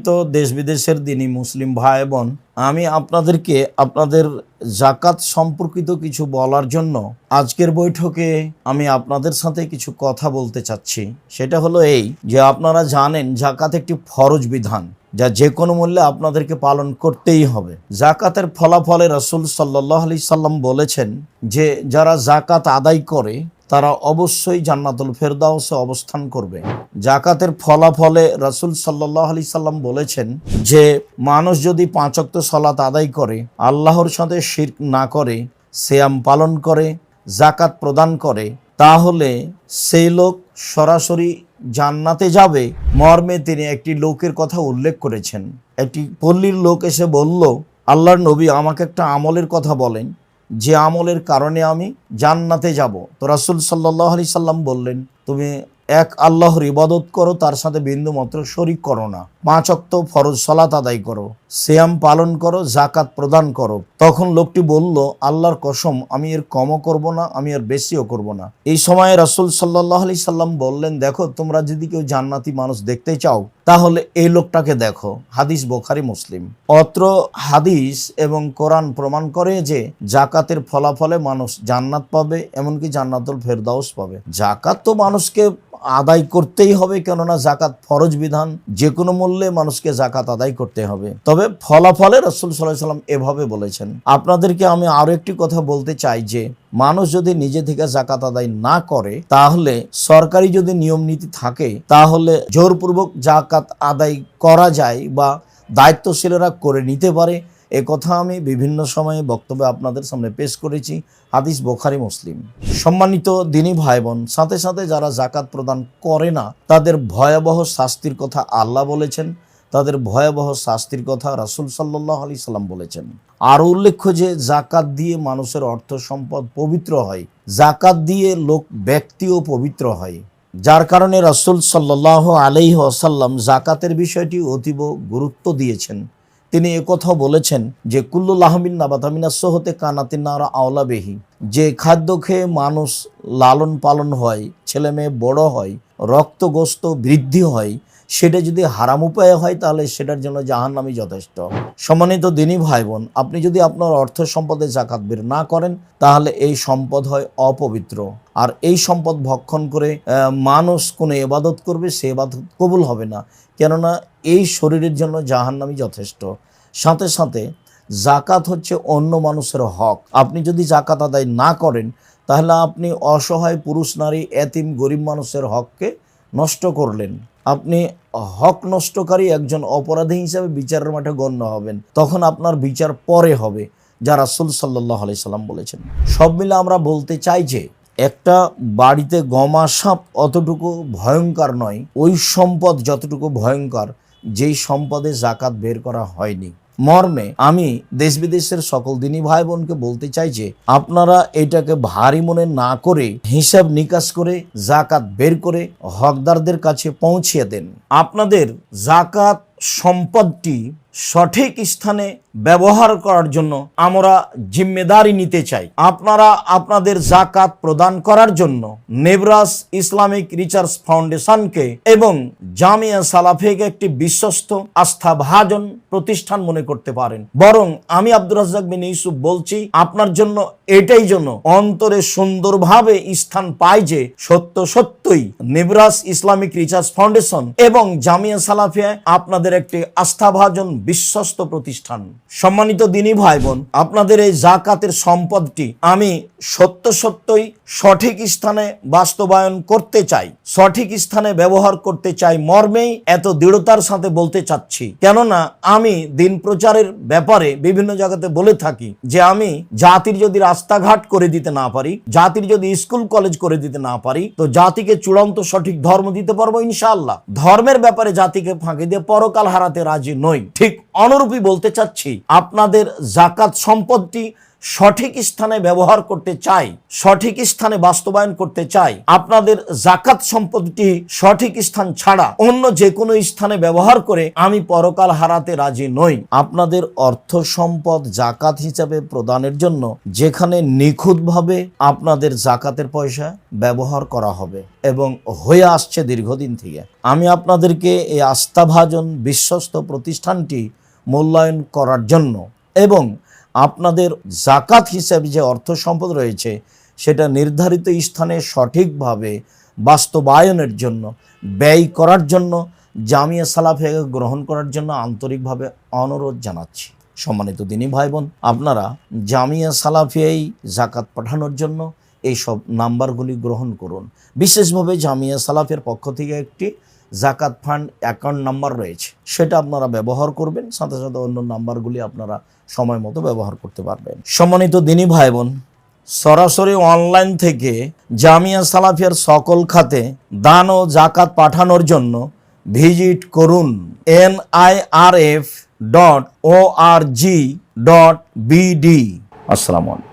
তো দেশ বিদেশের দিনী মুসলিম ভাই বোন, আমি আপনাদেরকে আপনাদের জাকাত সম্পর্কিত কিছু বলার জন্য আজকের বৈঠকে আমি আপনাদের সাথে কিছু কথা বলতে চাচ্ছি। সেটা হলো এই যে, আপনারা জানেন জাকাত একটি ফরজ বিধান, যা যে কোনো মূল্যে আপনাদেরকে পালন করতেই হবে। জাকাতের ফলাফলে রাসূল সাল্লাল্লাহু আলাইহি সাল্লাম বলেছেন যে, যারা জাকাত আদায় করে তারা অবশ্যই জান্নাতুল ফেরদাউসে অবস্থান করবে। জাকাতের ফলাফলে রাসূল সাল্লাল্লাহু আলাইহি সাল্লাম বলেছেন যে, মানুষ যদি 5 ওয়াক্ত সালাত আদায় করে, আল্লাহর সাথে শিরক না করে, সিয়াম পালন করে, জাকাত প্রদান করে, তাহলে সেই লোক সরাসরি জান্নাতে যাবে মর্মে তিনি একটি লোকের কথা উল্লেখ করেছেন। একটি পল্লীর লোক এসে বলল, আল্লাহর নবী, আমাকে একটা আমলের কথা বলেন যে আমলের কারণে আমি জান্নাতে যাব। তো রাসূল সাল্লাল্লাহু আলাইহি সাল্লাম বললেন, তুমি এক আল্লাহর ইবাদত করো, তার সাথে বিন্দু মাত্র শরিক করো না, 5 ওয়াক্ত ফরজ সালাত আদায় করো, সিয়াম পালন করো, জাকাত প্রদান করো। তখন লোকটি বলল, আল্লাহর কসম, আমি এর কমও করব না, আমি এর বেশিও করব না। এই সময়ে রাসূল সাল্লাল্লাহু আলাইহি সাল্লাম বললেন, দেখো, তোমরা যদি কেউ জান্নাতি মানুষ দেখতে চাও তাহলে এই লোকটাকে দেখো। হাদিস বুখারী মুসলিম। অত্র হাদিস এবং কোরআন প্রমাণ করে যে জাকাতের ফলাফলে মানুষ জান্নাত পাবে, এমনকি জান্নাতুল ফেরদাউস পাবে। জাকাত তো মানুষকে আদায় করতেই হবে, কেননা জাকাত ফরজ বিধান, যে কোনো মূল্যে মানুষকে জাকাত আদায় করতে হবে। তবে ফলাফলে রাসূল সাল্লাল্লাহু আলাইহি সাল্লাম এভাবে বলেছেন। আপনাদেরকে আমি আরো একটি কথা বলতে চাই যে, মানুষ যদি নিজে থেকে জাকাত আদায় না করে, তাহলে সরকারি যদি নিয়ম নীতি থাকে তাহলে জোরপূর্বক জাকাত আদায় করা যায় বা দায়িত্বশীলরা করে নিতে পারে। এ কথা আমি বিভিন্ন সময়ে বক্তব্যে আপনাদের সামনে পেশ করেছি। হাদিস বুখারী মুসলিম। সম্মানিত দিনী ভাই বোন, সাথে সাথে যারা জাকাত প্রদান করে না তাদের ভয়াবহ শাস্তির কথা আল্লাহ বলেছেন, তাদের ভয়াবহ শাস্তির কথা রাসূল সাল্লাল্লাহু আলাইহি সাল্লাম বলেছেন। আর উল্লেখ্য যে জাকাত দিয়ে মানুষের অর্থ সম্পদ পবিত্র হয়, জাকাত দিয়ে লোক ব্যক্তিও পবিত্র হয়, যার কারণে রাসূল সাল্লাল্লাহু আলাইহি ওয়াসাল্লাম জাকাতের বিষয়টি অতীব গুরুত্ব দিয়েছেন। তিনি একথাও বলেছেন যে, কুল্লু লাহমিন নাবাতা মিনাস সুহতি কানাতিন নারা আওলা বিহি, যে খাদ্য খেয়ে মানুষ লালন পালন হয়, ছেলে মেয়ে বড় হয়, রক্ত গোশত বৃদ্ধি হয়, সেটা যদি হারাম উপায়ে হয় তাহলে সেটার জন্য জাহান্নামই যথেষ্ট। সম্মানিত দিনী ভাই বোন, আপনি যদি আপনার অর্থ সম্পদে জাকাত বের না করেন তাহলে এই সম্পদ হয় অপবিত্র। আর এই সম্পদ ভক্ষণ করে মানুষ কোনো ইবাদত করবে, সে ইবাদত কবুল হবে না, কেননা এই শরীরের জন্য জাহান্নামই যথেষ্ট। সাথে সাথে জাকাত হচ্ছে অন্য মানুষের হক। আপনি যদি জাকাত আদায় না করেন তাহলে আপনি অসহায় পুরুষ, নারী, এতিম, গরিব মানুষের হককে নষ্ট করলেন। আপনি হক নষ্টকারী একজন অপরাধী হিসাবে বিচারের মাঠে গণ্য হবেন। তখন আপনার বিচার পরে হবে, যা রাসূল সাল্লাল্লাহু আলাইহি সাল্লাম বলেছেন। সব মিলে আমরা বলতে চাই যে, একটা বাড়িতে গমা সাপ অতটুকু ভয়ঙ্কর নয় ওই সম্পদ যতটুকু ভয়ঙ্কর যেই সম্পদে জাকাত বের করা হয়নি। মর্মে আমি দেশ বিদেশের সকল দিনী ভাই বোনকে বলতে চাই যে, আপনারা এটাকে ভারী মনে না করে হিসাব নিকাশ করে জাকাত বের করে হকদারদের কাছে পৌঁছিয়ে দেন। আপনাদের জাকাত সম্পদটি সঠিক স্থানে ব্যবহার করার জন্য আমরা জিম্মেদারি নিতে চাই। আপনারা আপনাদের জাকাত প্রদান করার জন্য নেবরাস ইসলামিক রিসার্চ ফাউন্ডেশনকে এবং জামিয়া সালাফিয়াকে একটি বিশ্বস্ত আস্থাভাজন প্রতিষ্ঠান মনে করতে পারেন। বরং আমি আব্দুর রাজ্জাক বিন ইউসুফ বলছি, আপনার জন্য এটাই জন্য অন্তরে সুন্দরভাবে স্থান পায় যে সত্যই নেবরাস ইসলামিক রিসার্চ ফাউন্ডেশন এবং জামিয়া সালাফিয়া আপনাদের একটি আস্থাভাজন বিশ্বস্ত প্রতিষ্ঠান। সম্মানিত দিনী ভাই বোন, আপনাদের এই জাকাতের সম্পদটি আমি সত্যই সঠিক স্থানে বাস্তবায়ন করতে চাই, সঠিক স্থানে ব্যবহার করতে চাই মর্মেই এত দৃঢ়তার সাথে বলতে চাচ্ছি। কেননা আমি দিন প্রচারের ব্যাপারে বিভিন্ন জায়গাতে বলে থাকি যে, আমি জাতির যদি রাস্তাঘাট করে দিতে না পারি, জাতির যদি স্কুল কলেজ করে দিতে না পারি, তো জাতিকে চূড়ান্ত সঠিক ধর্ম দিতে পারবো ইনশাআল্লাহ। ধর্মের ব্যাপারে জাতিকে ফাঁকি দিয়ে পরকাল হারাতে রাজি নই। ঠিক অনুরূপী বলতে চাচ্ছি, আপনাদের জাকাত সম্পদটি সঠিক স্থানে ব্যবহার করতে চাই, সঠিক স্থানে বাস্তবায়ন করতে চাই, আপনাদের জাকাত সম্পদটি সঠিক স্থান ছাড়া অন্য যে কোনো স্থানে ব্যবহার করে আমি পরকাল হারাতে রাজি নই। আপনাদের অর্থ সম্পদ জাকাত হিসাবে প্রদানের জন্য যেখানে নিখুঁতভাবে আপনাদের জাকাতের পয়সা ব্যবহার করা হবে এবং হয়ে আসছে দীর্ঘদিন থেকে, আমি আপনাদেরকে এই আস্থাভাজন বিশ্বস্ত প্রতিষ্ঠানটি মূল্যায়ন করার জন্য এবং আপনাদের জাকাত হিসাবে যে অর্থ সম্পদ রয়েছে সেটা নির্ধারিত স্থানে সঠিকভাবে বাস্তবায়নের জন্য, ব্যয় করার জন্য জামিয়া সালাফিয়াকে গ্রহণ করার জন্য আন্তরিকভাবে অনুরোধ জানাচ্ছি। সম্মানিত দিনী ভাই বোন, আপনারা জামিয়া সালাফিয়ায় জাকাত পাঠানোর জন্য এই সব নাম্বারগুলি গ্রহণ করুন। বিশেষভাবে জামিয়া সালাফিয়ার পক্ষ থেকে একটি জাকাত ফান্ড অ্যাকাউন্ট নাম্বার রয়েছে, সেটা আপনারা ব্যবহার করবেন, সাথে সাথে অন্য নাম্বারগুলি আপনারা সময় মতো ব্যবহার করতে পারবেন। সম্মানিত দিনী ভাই বোন, সরাসরি অনলাইন থেকে জামিয়া সালাফিয়ার সকল খাতে দান ও জাকাত পাঠানোর জন্য ভিজিট করুন NIRF.org.bd। আসসালামু আলাইকুম।